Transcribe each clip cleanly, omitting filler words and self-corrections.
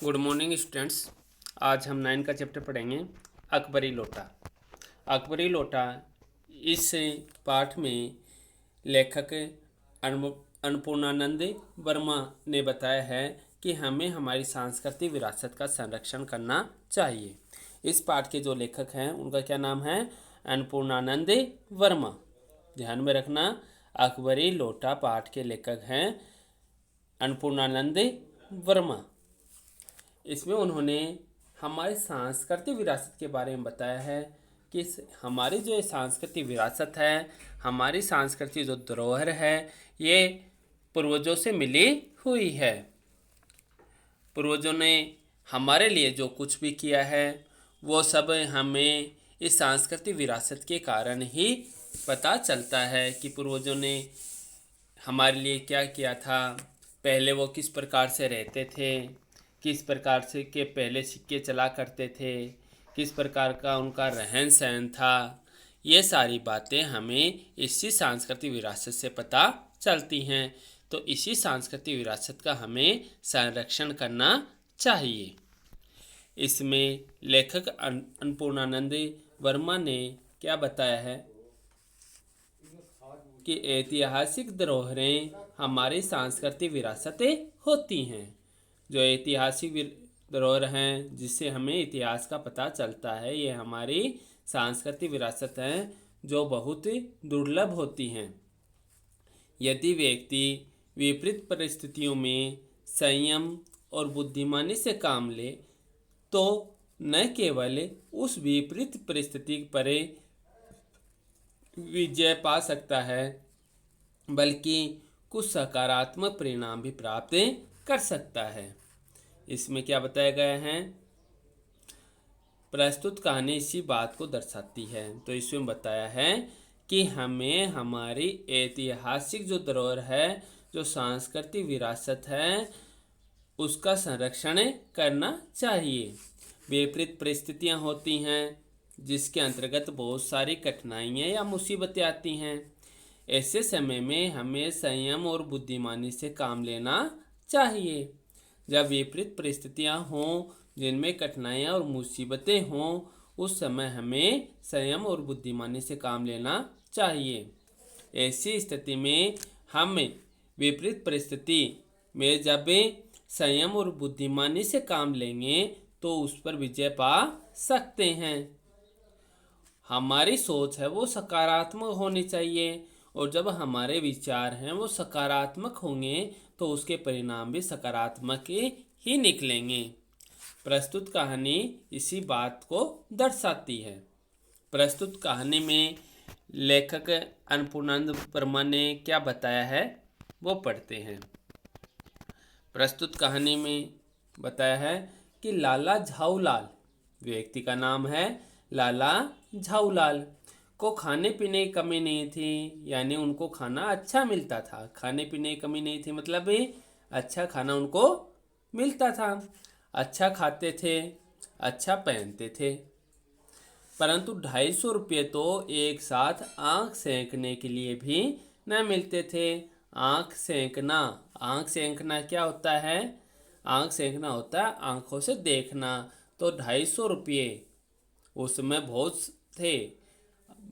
Good morning students. आज हम 9 का चैप्टर पढ़ेंगे अकबरी लोटा। अकबरी लोटा इस पाठ में लेखक अन्नपूर्णानंद वर्मा ने बताया है कि हमें हमारी सांस्कृतिक विरासत का संरक्षण करना चाहिए। इस पाठ के जो लेखक हैं उनका क्या नाम है? अन्नपूर्णानंद वर्मा। ध्यान में रखना, अकबरी लोटा पाठ के लेखक हैं अन्नपूर्णानंद वर्मा। इसमें उन्होंने हमारी सांस्कृतिक विरासत के बारे में बताया है कि हमारी जो सांस्कृतिक विरासत है, हमारी सांस्कृतिक जो धरोहर है, ये पूर्वजों से मिली हुई है। पूर्वजों ने हमारे लिए जो कुछ भी किया है वो सब हमें इस सांस्कृतिक विरासत के कारण ही पता चलता है कि पूर्वजों ने हमारे लिए क्या किया था, पहले वो किस प्रकार से रहते थे, किस प्रकार से के पहले सिक्के चला करते थे, किस प्रकार का उनका रहन सहन था। ये सारी बातें हमें इसी सांस्कृतिक विरासत से पता चलती हैं। तो इसी सांस्कृतिक विरासत का हमें संरक्षण करना चाहिए। इसमें लेखक अन्नपूर्णानंद वर्मा ने क्या बताया है कि ऐतिहासिक धरोहरें हमारी सांस्कृतिक विरासतें होती हैं। जो ऐतिहासिक धरोहर हैं जिससे हमें इतिहास का पता चलता है, ये हमारी सांस्कृतिक विरासत हैं जो बहुत दुर्लभ होती हैं। यदि व्यक्ति विपरीत परिस्थितियों में संयम और बुद्धिमानी से काम ले तो न केवल उस विपरीत परिस्थिति पर विजय पा सकता है बल्कि कुछ सकारात्मक परिणाम भी प्राप्त कर सकता है। इसमें क्या बताया गया है? प्रस्तुत कहानी इसी बात को दर्शाती है। तो इसमें बताया है कि हमें हमारी ऐतिहासिक जो धरोहर है, जो सांस्कृतिक विरासत है, उसका संरक्षण करना चाहिए। विपरीत परिस्थितियां होती हैं जिसके अंतर्गत बहुत सारी कठिनाइयां या मुसीबतें आती हैं। ऐसे समय में हमें संयम और बुद्धिमानी से काम लेना चाहिए। जब विपरीत परिस्थितियां हों जिनमें कठिनाइयां और मुसीबतें हों, उस समय हमें संयम और बुद्धिमानी से काम लेना चाहिए। ऐसी स्थिति में हम विपरीत परिस्थिति में जब संयम और बुद्धिमानी से काम लेंगे तो उस पर विजय पा सकते हैं। हमारी सोच है वो सकारात्मक होनी चाहिए और जब हमारे विचार हैं वो सकारात्मक होंगे तो उसके परिणाम भी सकारात्मक ही निकलेंगे। प्रस्तुत कहानी इसी बात को दर्शाती है। प्रस्तुत कहानी में लेखक अन्नपूर्णानंद वर्मा ने क्या बताया है वो पढ़ते हैं। प्रस्तुत कहानी में बताया है कि लाला झाऊलाल, व्यक्ति का नाम है लाला झाऊलाल, को खाने पीने की कमी नहीं थी, यानी उनको खाना अच्छा मिलता था। खाने पीने की कमी नहीं थी मतलब अच्छा खाना उनको मिलता था, अच्छा खाते थे, अच्छा पहनते थे। परंतु 250 रुपये तो एक साथ आँख सेंकने के लिए भी न मिलते थे। आँख सेंकना क्या होता है? आँख सेंकना होता है आँखों से देखना। तो 250 रुपये उस समय बहुत थे।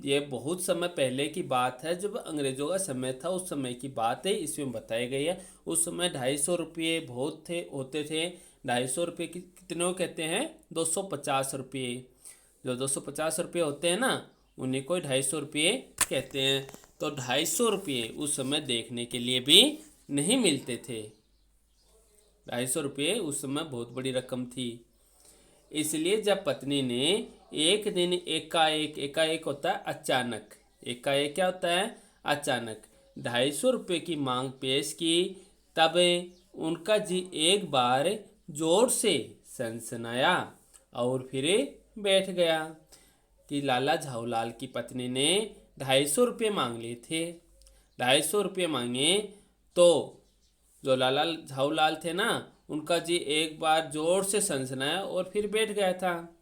ये बहुत समय पहले की बात है, जब अंग्रेजों का समय था, उस समय की बात है, इसमें बताई गई है। उस समय 250 रुपये बहुत होते थे। 250 रुपये कितने को कहते हैं? 250 रुपये। जो 250 रुपये होते हैं ना, उन्हीं को 250 रुपये कहते हैं। तो 250 रुपये उस समय देखने के लिए भी नहीं मिलते थे। 250 रुपये उस समय बहुत बड़ी रकम थी। इसलिए जब पत्नी ने एक दिन एकाएक होता है अचानक, एकाएक क्या होता है? अचानक 250 रुपये की मांग पेश की, तब उनका जी एक बार जोर से सनसनाया और फिर बैठ गया। कि लाला झाऊलाल की पत्नी ने 250 रुपये मांग लिए थे। 250 रुपये मांगे तो जो लाला झाऊलाल थे ना, उनका जी एक बार जोर से सनसनाया और फिर बैठ गया था।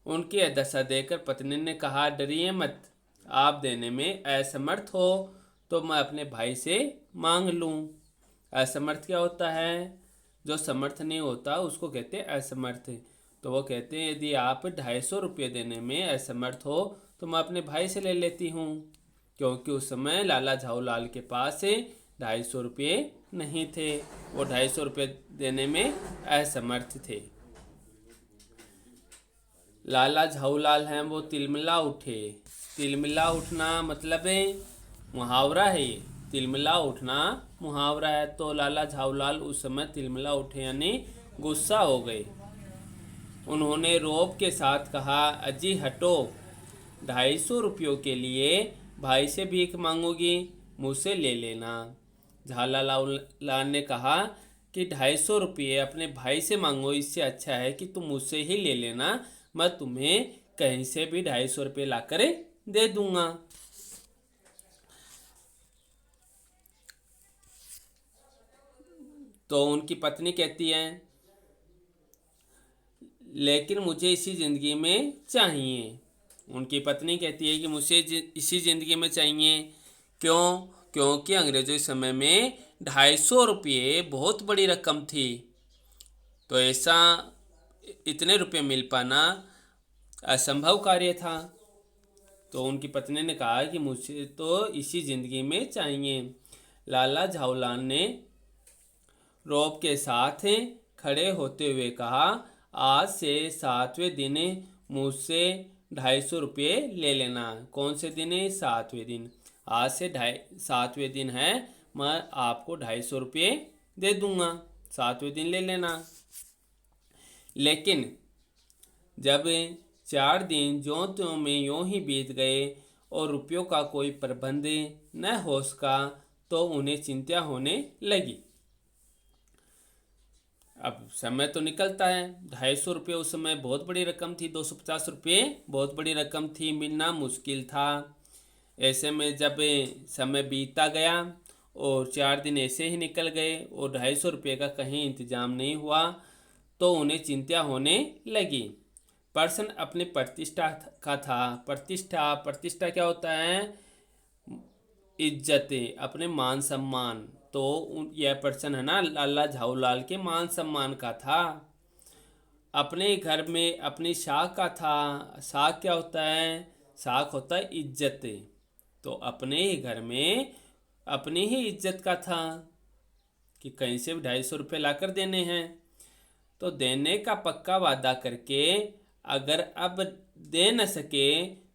उनकी दशा देखकर पत्नी ने कहा, डरिए मत, आप देने में असमर्थ हो तो मैं अपने भाई से मांग लूं। असमर्थ क्या होता है? जो समर्थ नहीं होता उसको कहते हैं असमर्थ। तो वो कहते हैं यदि आप 250 रुपये देने में असमर्थ हो तो मैं अपने भाई से ले लेती हूँ, क्योंकि उस समय लाला झाऊलाल के पास 250 रुपये नहीं थे, वो 250 रुपये देने में असमर्थ थे। लाला झाऊलाल हैं वो तिलमिला उठे। तिलमिला उठना मतलब है मुहावरा है, ये तिलमिला उठना मुहावरा है। तो लाला झाऊलाल उस समय तिलमिला उठे यानी गुस्सा हो गए। उन्होंने रौब के साथ कहा, अजी हटो, 250 रुपयों के लिए भाई से भीख मांगोगी, मुझसे ले लेना। झालालाल ने कहा कि 250 रुपये अपने भाई से मांगो, इससे अच्छा है कि तुम मुझसे ही ले लेना, मैं तुम्हें कहीं से भी 250 रुपये ला कर दे दूंगा। तो उनकी पत्नी कहती है, लेकिन मुझे इसी ज़िंदगी में चाहिए। उनकी पत्नी कहती है कि मुझे इसी ज़िंदगी में चाहिए। क्यों? क्योंकि अंग्रेज़ों के समय में 250 रुपये बहुत बड़ी रकम थी, तो ऐसा इतने रुपये मिल पाना असंभव कार्य था। तो उनकी पत्नी ने कहा कि मुझे तो इसी ज़िंदगी में चाहिए। लाला झाऊलाल ने रौब के साथ खड़े होते हुए कहा, आज से 7वें दिन मुझसे 250 रुपये ले लेना। कौन से दिन है? 7वें दिन। आज से 7वें दिन है, मैं आपको 250 रुपये दे दूंगा, 7वें दिन ले लेना। लेकिन जब 4 दिन ज्यों त्यों में यूं ही बीत गए और रुपयों का कोई प्रबंध न हो सका, तो उन्हें चिंता होने लगी। अब समय तो निकलता है, 250 रुपये उस समय बहुत बड़ी रकम थी, 250 रुपये बहुत बड़ी रकम थी, मिलना मुश्किल था। ऐसे में जब समय बीतता गया और 4 दिन ऐसे ही निकल गए और 250 रुपये का कहीं इंतजाम नहीं हुआ, तो उन्हें चिंता होने लगी। प्रश्न अपनी प्रतिष्ठा का था। प्रतिष्ठा क्या होता है? इज्जतें, अपने मान सम्मान। तो यह प्रश्न है ना लाला झाऊलाल के मान सम्मान का था। अपने घर में अपनी साख का था। साख क्या होता है? साख होता है इज्जत। तो अपने ही घर में अपनी ही इज्जत का था कि कहीं से भी 250 रुपये ला कर देने हैं। तो देने का पक्का वादा करके अगर अब दे न सके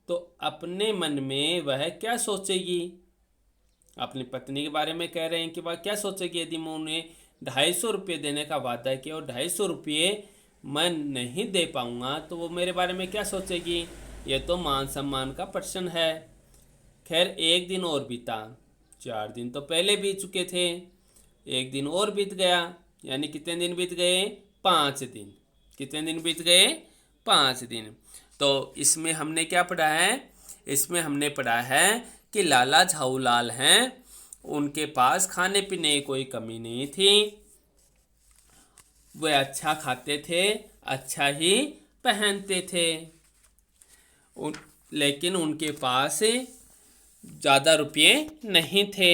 तो अपने मन में वह क्या सोचेगी? अपनी पत्नी के बारे में कह रहे हैं कि वह क्या सोचेगी यदि मैं उन्हें 250 रुपये देने का वादा किया और 250 रुपये मैं नहीं दे पाऊंगा, तो वो मेरे बारे में क्या सोचेगी? ये तो मान सम्मान का प्रश्न है। खैर एक दिन और बीता। 4 दिन तो पहले बीत चुके थे, एक दिन और बीत गया, यानी कितने दिन बीत गए? 5 दिन। कितने दिन बीत गए? 5 दिन। तो इसमें हमने क्या पढ़ा है? इसमें हमने पढ़ा है कि लाला झाऊलाल हैं, उनके पास खाने पीने की कोई कमी नहीं थी, वे अच्छा खाते थे, अच्छा ही पहनते थे। लेकिन उनके पास ज़्यादा रुपये नहीं थे।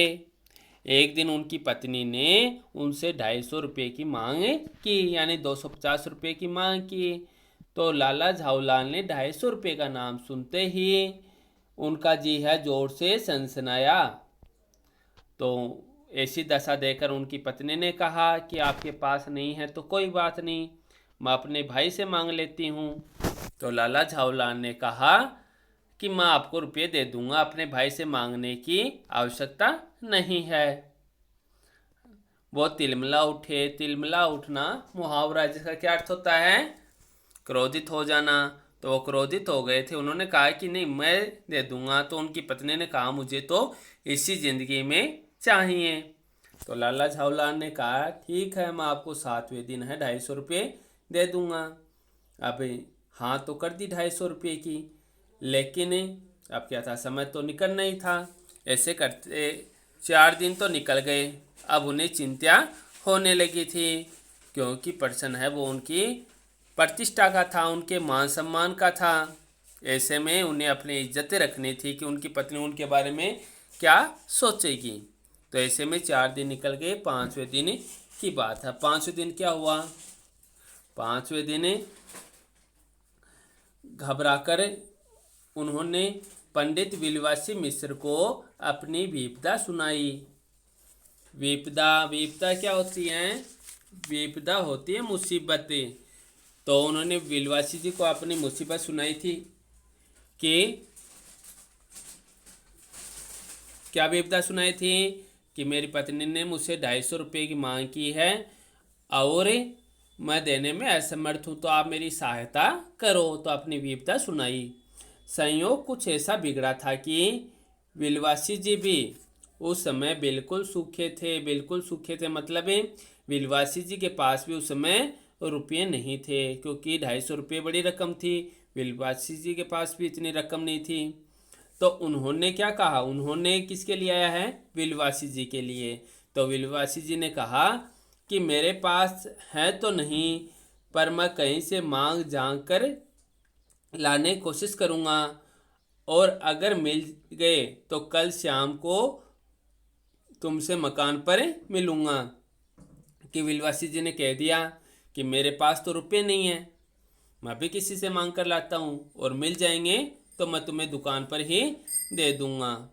एक दिन उनकी पत्नी ने उनसे 250 रुपये की मांग की, यानी 250 रुपये की मांग की। तो लाला झाऊलाल ने 250 रुपये का नाम सुनते ही उनका जी है जोर से सनसनाया। तो ऐसी दशा देखकर उनकी पत्नी ने कहा कि आपके पास नहीं है तो कोई बात नहीं, मैं अपने भाई से मांग लेती हूँ। तो लाला झाऊलाल ने कहा कि मैं आपको रुपये दे दूंगा, अपने भाई से मांगने की आवश्यकता नहीं है। वो तिलमिला उठे। तिलमिला उठना मुहावरा जिसका क्या अर्थ होता है? क्रोधित हो जाना। तो वो क्रोधित हो गए थे, उन्होंने कहा कि नहीं मैं दे दूंगा। तो उनकी पत्नी ने कहा मुझे तो इसी ज़िंदगी में चाहिए। तो लाला झाऊलाल ने कहा ठीक है, मैं आपको 7वें दिन है 250 रुपये दे दूंगा। अब हाँ तो कर दी 250 रुपये की, लेकिन अब क्या था, समय तो निकलना ही था। ऐसे करते 4 दिन तो निकल गए। अब उन्हें चिंता होने लगी थी, क्योंकि प्रश्न है वो उनकी प्रतिष्ठा का था, उनके मान सम्मान का था। ऐसे में उन्हें अपनी इज्जतें रखनी थी कि उनकी पत्नी उनके बारे में क्या सोचेगी। तो ऐसे में 4 दिन निकल गए, 5वें दिन की बात है। 5वें दिन क्या हुआ? 5वें दिन घबराकर उन्होंने पंडित विल्वासी मिश्र को अपनी विपदा सुनाई। विपदा क्या होती है? विपदा होती है मुसीबतें। तो उन्होंने विल्वासी जी को अपनी मुसीबत सुनाई थी कि क्या विपदा सुनाई थी? कि मेरी पत्नी ने मुझसे 250 रुपये की मांग की है और मैं देने में असमर्थ हूँ, तो आप मेरी सहायता करो। तो अपनी विपदा सुनाई। संयोग कुछ ऐसा बिगड़ा था कि विल्वासी जी भी उस समय बिल्कुल सूखे थे। मतलब विल्वासी जी के पास भी उस समय रुपये नहीं थे, क्योंकि 250 रुपये बड़ी रकम थी। विल्वासी जी के पास भी इतनी रकम नहीं थी। तो उन्होंने क्या कहा? उन्होंने किसके लिए आया है? विल्वासी जी के लिए। तो विल्वासी जी ने कहा कि मेरे पास है तो नहीं, पर मैं कहीं से मांग झांक कर लाने की कोशिश करूँगा, और अगर मिल गए तो कल शाम को तुमसे मकान पर मिलूँगा। कि विल्वासी जी ने कह दिया कि मेरे पास तो रुपये नहीं है, मैं भी किसी से मांग कर लाता हूँ, और मिल जाएंगे तो मैं तुम्हें दुकान पर ही दे दूँगा।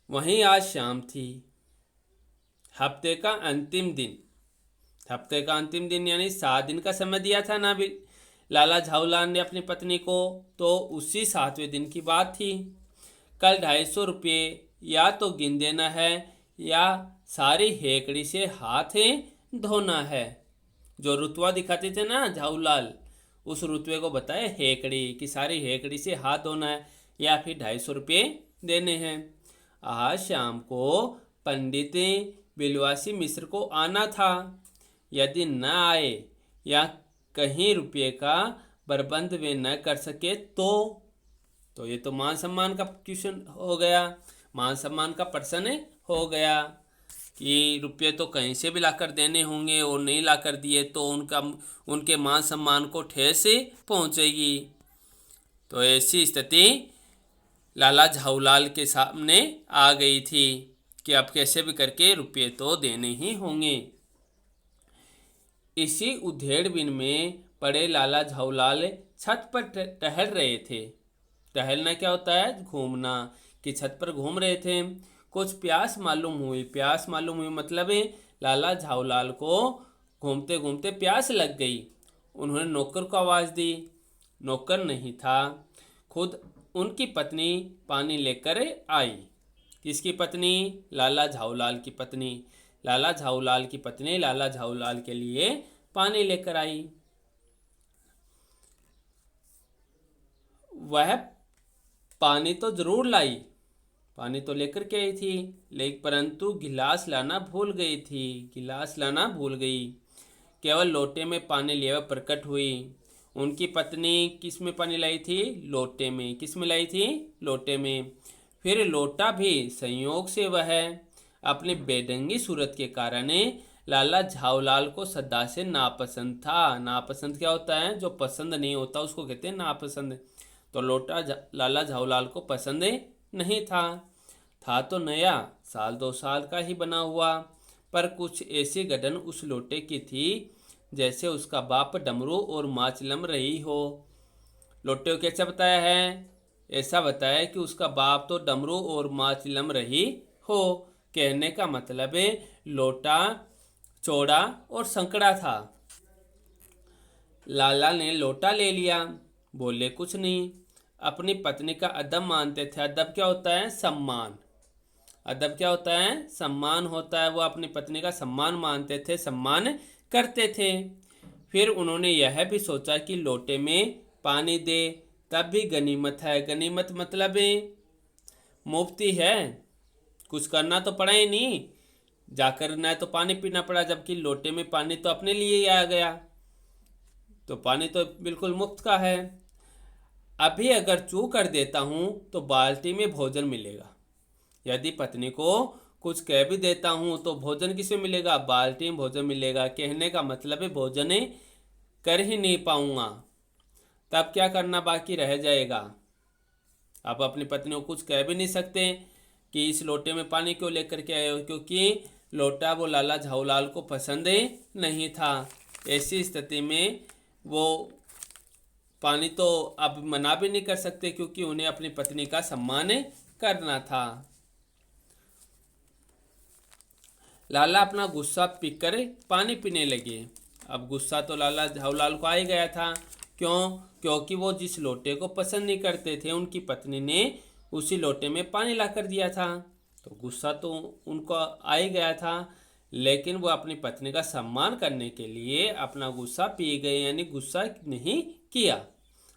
वहीं आज शाम थी, हफ्ते का अंतिम दिन यानी 7 दिन का समय दिया था ना भी लाला झाऊलाल ने अपनी पत्नी को। तो उसी 7वें दिन की बात थी। कल 250 रुपये या तो गिन देना है या सारी हेकड़ी से हाथ धोना है। जो रुतवा दिखाते थे ना झाऊलाल, उस रुतवे को बताए हेकड़ी, कि सारी हेकड़ी से हाथ धोना है या फिर 250 रुपये देने हैं। आज शाम को पंडित विल्वासी मिश्र को आना था। यदि न आए या कहीं रुपये का प्रबंध वे न कर सके तो ये तो मान सम्मान का क्वेश्चन हो गया, मान सम्मान का प्रश्न हो गया कि रुपये तो कहीं से भी लाकर देने होंगे, और नहीं लाकर दिए तो उनके मान सम्मान को ठेस पहुंचेगी। तो ऐसी स्थिति लाला झाऊलाल के सामने आ गई थी कि अब कैसे भी करके रुपये तो देने ही होंगे। इसी उधेड़बिन में पड़े लाला झाऊलाल छत पर टहल रहे थे। टहलना क्या होता है? घूमना। कि छत पर घूम रहे थे। कुछ प्यास मालूम हुई मतलब लाला झाऊलाल को घूमते घूमते प्यास लग गई। उन्होंने नौकर को आवाज़ दी। नौकर नहीं था, खुद उनकी पत्नी पानी लेकर आई। किसकी पत्नी? लाला झाऊलाल की पत्नी। लाला झाऊलाल की पत्नी लाला झाऊलाल के लिए पानी लेकर आई। वह पानी तो जरूर लाई, पानी तो लेकर के आई थी, लेकिन परंतु गिलास लाना भूल गई। केवल लोटे में पानी लिए हुए प्रकट हुई। उनकी पत्नी किस में पानी लाई थी? लोटे में। किस में लाई थी? लोटे में। फिर लोटा भी संयोग से वह अपनी बेढंगी सूरत के कारण लाला झाऊलाल को सदा से नापसंद था। नापसंद क्या होता है? जो पसंद नहीं होता उसको कहते हैं नापसंद। तो लोटा लाला झाऊलाल को पसंद नहीं था तो नया, 1-2 साल का ही बना हुआ, पर कुछ ऐसी गठन उस लोटे की थी जैसे उसका बाप डमरू और माचलम रही हो। लोटे को कैसा बताया है? ऐसा बताया कि उसका बाप तो डमरू और माचलम रही हो। कहने का मतलब है लोटा चौड़ा और संकड़ा था। लाला ने लोटा ले लिया, बोले कुछ नहीं। अपनी पत्नी का अदब मानते थे। अदब क्या होता है? सम्मान। अदब क्या होता है? सम्मान होता है। वो अपनी पत्नी का सम्मान मानते थे, सम्मान करते थे। फिर उन्होंने यह भी सोचा कि लोटे में पानी दे तब भी गनीमत है। गनीमत मतलब मुफ्ती है, कुछ करना तो पड़ा ही नहीं, जाकर ना तो पानी पीना पड़ा, जबकि लोटे में पानी तो अपने लिए ही आ गया, तो पानी तो बिल्कुल मुफ्त का है। अभी अगर चू कर देता हूँ तो बाल्टी में भोजन मिलेगा। यदि पत्नी को कुछ कह भी देता हूँ तो भोजन किसे मिलेगा? बाल्टी में भोजन मिलेगा। कहने का मतलब है भोजन कर ही नहीं पाऊँगा, तब क्या करना बाकी रह जाएगा? आप अपनी पत्नी को कुछ कह भी नहीं सकते कि इस लोटे में पानी क्यों लेकर के आए हो, क्योंकि लोटा वो लाला झाऊलाल को पसंद नहीं था। ऐसी स्थिति में वो पानी तो अब मना भी नहीं कर सकते, क्योंकि उन्हें अपनी पत्नी का सम्मान करना था। लाला अपना गुस्सा पीकर पानी पीने लगे। अब गुस्सा तो लाला झाऊलाल को आ ही गया था। क्यों? क्योंकि वो जिस लोटे को पसंद नहीं करते थे, उनकी पत्नी ने उसी लोटे में पानी ला कर दिया था। तो गुस्सा तो उनको आ ही गया था, लेकिन वो अपनी पत्नी का सम्मान करने के लिए अपना गुस्सा पी गए, यानी गुस्सा नहीं किया।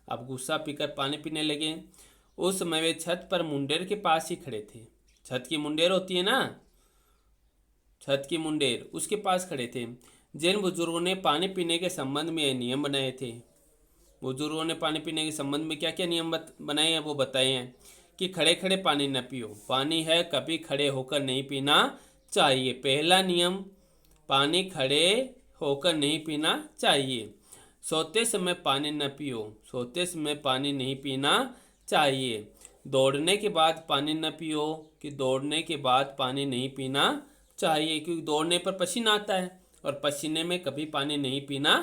अब गुस्सा पीकर पानी पीने लगे। उस समय वे छत पर मुंडेर के पास ही खड़े थे। छत की मुंडेर होती है ना, छत की मुंडेर, उसके पास खड़े थे। जिन बुजुर्गों ने पानी पीने के संबंध में नियम बनाए थे, बुजुर्गों ने पानी पीने के संबंध में क्या क्या नियम बनाए हैं वो बताए हैं कि खड़े खड़े पानी न पियो, पानी है कभी खड़े होकर नहीं पीना चाहिए। पहला नियम, पानी खड़े होकर नहीं पीना चाहिए। सोते समय पानी न पियो, सोते समय पानी नहीं पीना चाहिए। दौड़ने के बाद पानी न पियो, कि दौड़ने के बाद पानी नहीं पीना चाहिए, क्योंकि दौड़ने पर पसीना आता है और पसीने में कभी पानी नहीं पीना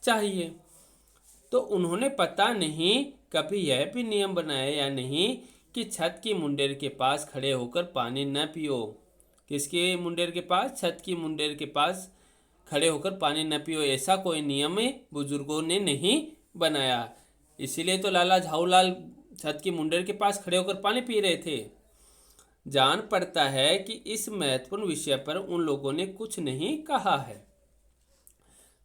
चाहिए। तो उन्होंने पता नहीं कभी यह भी नियम बनाया या नहीं कि छत की मुंडेर के पास खड़े होकर पानी न पियो। किसके मुंडेर के पास? छत की मुंडेर के पास खड़े होकर पानी न पियो, ऐसा कोई नियम बुजुर्गों ने नहीं बनाया। इसीलिए तो लाला झाऊलाल छत की मुंडेर के पास खड़े होकर पानी पी रहे थे। जान पड़ता है कि इस महत्वपूर्ण विषय पर उन लोगों ने कुछ नहीं कहा है।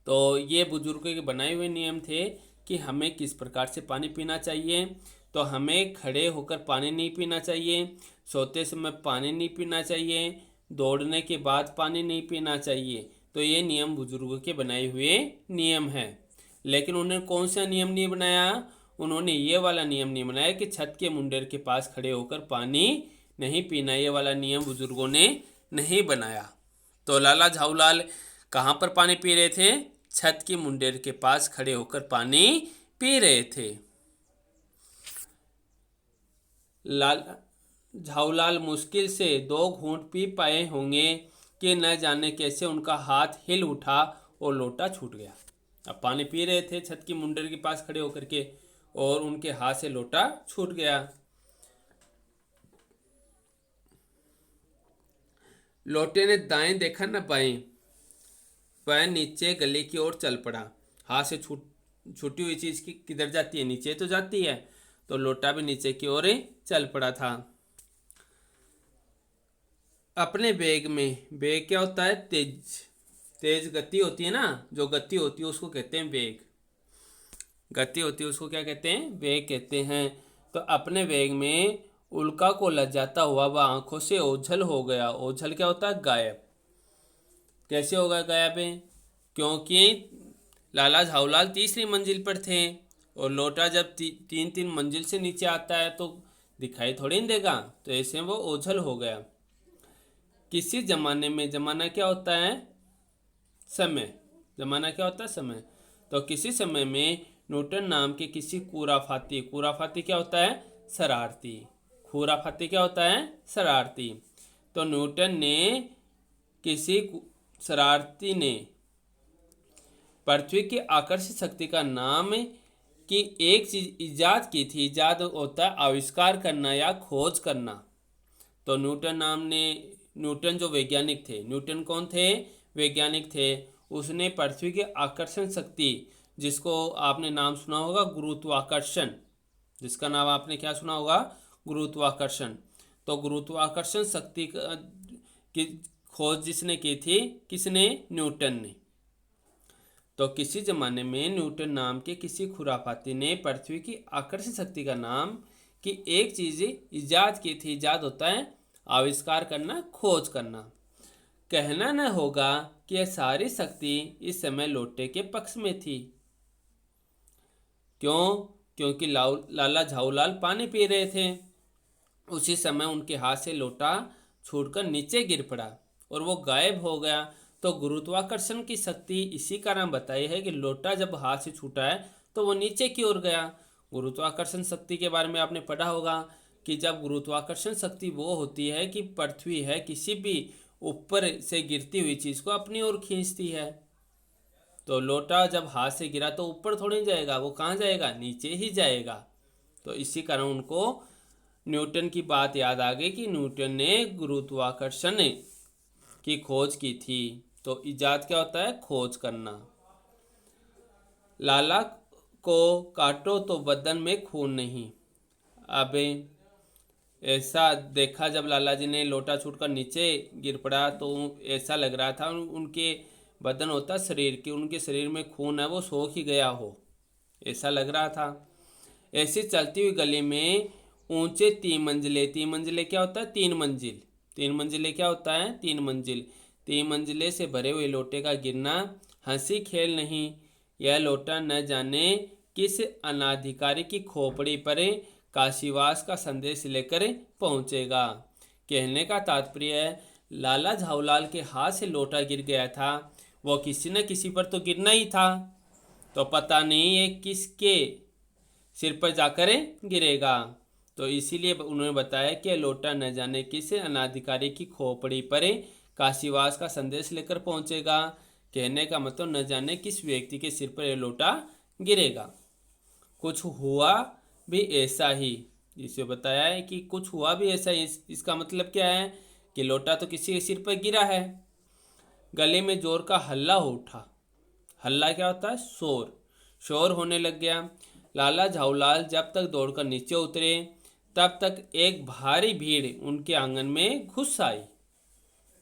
तो ये बुजुर्गों के बनाए हुए नियम थे कि हमें किस प्रकार से पानी पीना चाहिए। तो हमें खड़े होकर पानी नहीं पीना चाहिए, सोते समय पानी नहीं पीना चाहिए, दौड़ने के बाद पानी नहीं पीना चाहिए। तो ये नियम बुजुर्गों के बनाए हुए नियम हैं। लेकिन उन्होंने कौन सा नियम नहीं बनाया? उन्होंने ये वाला नियम नहीं बनाया कि छत के मुंडेर के पास खड़े होकर पानी नहीं पीना। ये वाला नियम बुजुर्गों ने नहीं बनाया। तो लाला झाऊलाल कहाँ पर पानी पी रहे थे? छत की मुंडेर के पास खड़े होकर पानी पी रहे थे। लाला झाऊलाल मुश्किल से 2 घूंट पी पाए होंगे कि न जाने कैसे उनका हाथ हिल उठा और लोटा छूट गया। अब पानी पी रहे थे छत की मुंडेर के पास खड़े होकर के, और उनके हाथ से लोटा छूट गया। लोटे ने दाएं देखा न बाएं, वह नीचे गली की ओर चल पड़ा। हाथ से छूटी हुई चीज की किधर जाती है? नीचे तो जाती है। तो लोटा भी नीचे की ओर चल पड़ा था। अपने वेग में, वेग क्या होता है? तेज गति होती है ना, जो गति होती है उसको कहते हैं वेग। गति होती है उसको क्या कहते हैं? वेग कहते हैं। तो अपने वेग में उल्का को लजाता हुआ वह आंखों से ओझल हो गया। ओझल क्या होता है? गायब। कैसे होगा गायब है? क्योंकि लाला झाऊलाल तीसरी मंजिल पर थे, और लोटा जब 3-3 मंजिल से नीचे आता है तो दिखाई थोड़ी नहीं देगा। तो ऐसे वो ओझल हो गया। किसी जमाने में, जमाना क्या होता है? समय। जमाना क्या होता है? समय। तो किसी समय में न्यूटन नाम के किसी खुराफाती, खुराफाती क्या होता है? शरारती। खुराफाती क्या होता है? शरारती। तो न्यूटन ने, किसी शरारती ने पृथ्वी की आकर्षण शक्ति का नाम की एक चीज इजाद की थी। इजाद होता है आविष्कार करना या खोज करना। तो न्यूटन जो वैज्ञानिक थे, न्यूटन कौन थे? वैज्ञानिक थे। उसने पृथ्वी की आकर्षण शक्ति, जिसको आपने नाम सुना होगा गुरुत्वाकर्षण, जिसका नाम आपने क्या सुना होगा? गुरुत्वाकर्षण। तो गुरुत्वाकर्षण शक्ति की खोज जिसने की थी? किसने? न्यूटन ने। तो किसी जमाने में न्यूटन नाम के किसी खुराफाती ने पृथ्वी की आकर्षण शक्ति का नाम की एक चीज इजाद की थी। इजाद होता है आविष्कार करना, खोज करना। कहना न होगा कि यह सारी शक्ति इस समय लोटे के पक्ष में थी। क्यों? क्योंकि लाला झाऊलाल पानी पी रहे थे। उसी समय उनके हाथ से लोटा छूटकर नीचे गिर पड़ा और वो गायब हो गया। तो गुरुत्वाकर्षण की शक्ति इसी कारण बताई है कि लोटा जब हाथ से छूटा है तो वो नीचे की ओर गया। गुरुत्वाकर्षण शक्ति के बारे में आपने पढ़ा होगा कि जब गुरुत्वाकर्षण शक्ति वो होती है कि पृथ्वी है किसी भी ऊपर से गिरती हुई चीज़ को अपनी ओर खींचती है। तो लोटा जब हाथ से गिरा तो ऊपर थोड़ी जाएगा, वो कहाँ जाएगा, नीचे ही जाएगा। तो इसी कारण उनको न्यूटन की बात याद आ गई कि न्यूटन ने गुरुत्वाकर्षण की खोज की थी। तो इजाद क्या होता है, खोज करना। लाला को काटो तो बदन में खून नहीं। अब ऐसा देखा जब लाला जी ने लोटा छूटकर नीचे गिर पड़ा तो ऐसा लग रहा था उनके बदन होता शरीर की, उनके शरीर में खून है वो सोख ही गया हो, ऐसा लग रहा था। ऐसी चलती हुई गली में ऊंचे 3 मंजिले, 3 मंजिले क्या होता है, 3 मंजिल, 3 मंजिले क्या होता है, 3 मंजिल, 3 मंजिले से भरे हुए लोटे का गिरना हंसी खेल नहीं। यह लोटा न जाने किस अनाधिकारी की खोपड़ी पर काशीवास का संदेश लेकर पहुंचेगा। कहने का तात्पर्य है, लाला झाऊलाल के हाथ से लोटा गिर गया था, वो किसी न किसी पर तो गिरना ही था। तो पता नहीं ये किसके सिर पर जाकर गिरेगा। तो इसीलिए उन्होंने बताया कि लोटा न जाने किस अनाधिकारी की खोपड़ी पर काशीवास का संदेश लेकर पहुंचेगा। कहने का मतलब न जाने किस व्यक्ति के सिर पर यह लोटा गिरेगा। कुछ हुआ भी ऐसा ही, इसे बताया है कि कुछ हुआ भी ऐसा ही। इसका मतलब क्या है कि लोटा तो किसी के सिर पर गिरा है। गले में जोर का हल्ला हो उठा। हल्ला क्या होता है, शोर, शोर होने लग गया। लाला झाऊलाल जब तक दौड़कर नीचे उतरे तब तक एक भारी भीड़ उनके आंगन में घुस आई।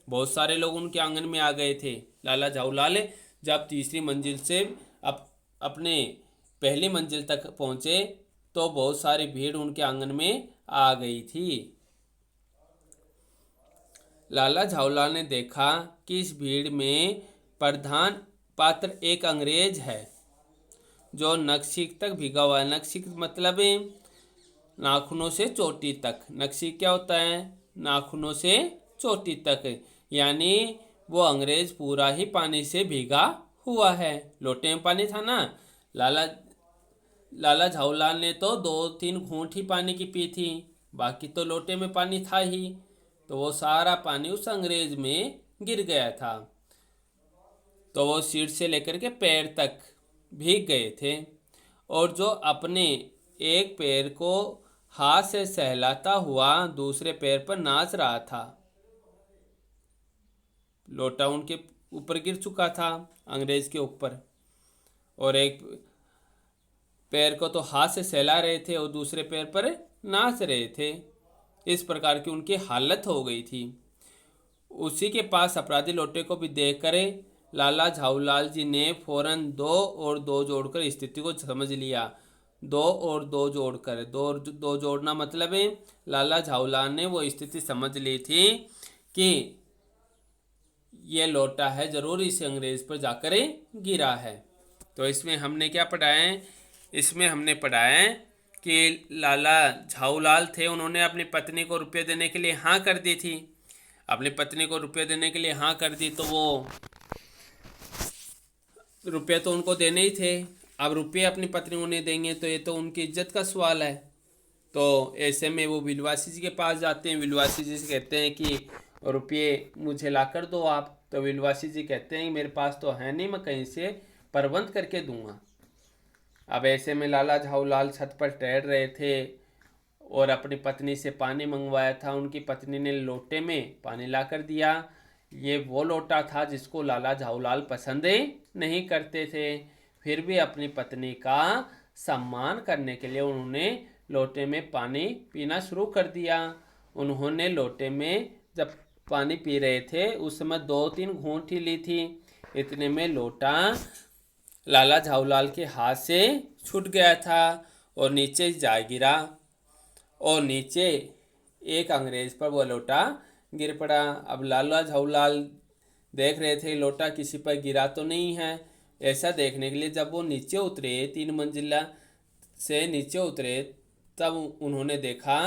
बहुत सारे लोग उनके आंगन में आ गए थे। लाला झाऊलाल जब तीसरी मंजिल से अपने पहली मंजिल तक पहुंचे तो बहुत सारी भीड़ उनके आंगन में आ गई थी। लाला झाऊलाल ने देखा कि इस भीड़ में प्रधान पात्र एक अंग्रेज है जो नखशिख तक भीगा हुआ है। नखशिख मतलब नाखूनों से चोटी तक। नखशिख क्या होता है, नाखूनों से चोटी तक, यानी वो अंग्रेज पूरा ही पानी से भीगा हुआ है। लोटे में पानी था ना, लाला झाऊलाल ने तो 2-3 घूंट ही पानी की पी थी, बाकी तो लोटे में पानी था ही। तो वो सारा पानी उस अंग्रेज में गिर गया था। तो वो सिर से लेकर के पैर तक भीग गए थे और जो अपने एक पैर को हाथ से सहलाता हुआ दूसरे पैर पर नाच रहा था। लोटा उनके ऊपर गिर चुका था, अंग्रेज के ऊपर, और एक पैर को तो हाथ से सहला रहे थे और दूसरे पैर पर नाच रहे थे। इस प्रकार की उनकी हालत हो गई थी। उसी के पास अपराधी लोटे को भी देख कर लाला झाऊलाल जी ने फौरन 2 और 2 जोड़कर स्थिति को समझ लिया। 2 और 2 जोड़कर, 2 जोड़ना मतलब है लाला झाऊलाल ने वो स्थिति समझ ली थी कि ये लोटा है जरूर इस अंग्रेज पर जाकर गिरा है। तो इसमें हमने क्या पढ़ा है, इसमें हमने पढ़ा है कि लाला झाऊलाल थे, उन्होंने अपनी पत्नी को रुपये देने के लिए हाँ कर दी थी। अपनी पत्नी को रुपये देने के लिए हाँ कर दी तो वो रुपये तो उनको देने ही थे। अब रुपये अपनी पत्नी को नहीं देंगे तो ये तो उनकी इज्जत का सवाल है। तो ऐसे में वो विलवासी जी के पास जाते हैं। विलवासी जी से कहते हैं कि रुपये मुझे ला कर दो आप। तो विलवासी जी कहते हैं मेरे पास तो है नहीं, मैं कहीं से प्रबंध करके दूंगा। अब ऐसे में लाला झाऊलाल छत पर टहल रहे थे और अपनी पत्नी से पानी मंगवाया था। उनकी पत्नी ने लोटे में पानी ला कर दिया। ये वो लोटा था जिसको लाला झाऊलाल पसंद नहीं करते थे, फिर भी अपनी पत्नी का सम्मान करने के लिए उन्होंने लोटे में पानी पीना शुरू कर दिया। उन्होंने लोटे में जब पानी पी रहे थे उस समय 2-3 घूंट ही ली थी। इतने में लोटा लाला झाऊलाल के हाथ से छूट गया था और नीचे जा गिरा और नीचे एक अंग्रेज पर वो लोटा गिर पड़ा। अब लाला झाऊलाल देख रहे थे लोटा किसी पर गिरा तो नहीं है। ऐसा देखने के लिए जब वो नीचे उतरे, 3 मंजिला से नीचे उतरे, तब उन्होंने देखा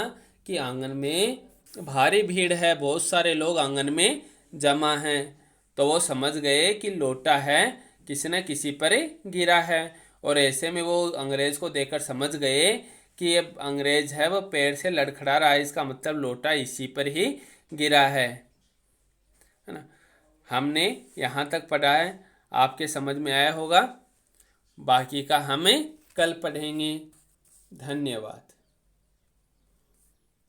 कि आंगन में भारी भीड़ है, बहुत सारे लोग आंगन में जमा हैं। तो वो समझ गए कि लोटा है किसी न किसी पर गिरा है। और ऐसे में वो अंग्रेज को देखकर समझ गए कि ये अंग्रेज है वो पैर से लड़खड़ा रहा है, इसका मतलब लोटा इसी पर ही गिरा है है ना। हमने यहाँ तक पढ़ा है, आपके समझ में आया होगा। बाकी का हमें कल पढ़ेंगे। धन्यवाद।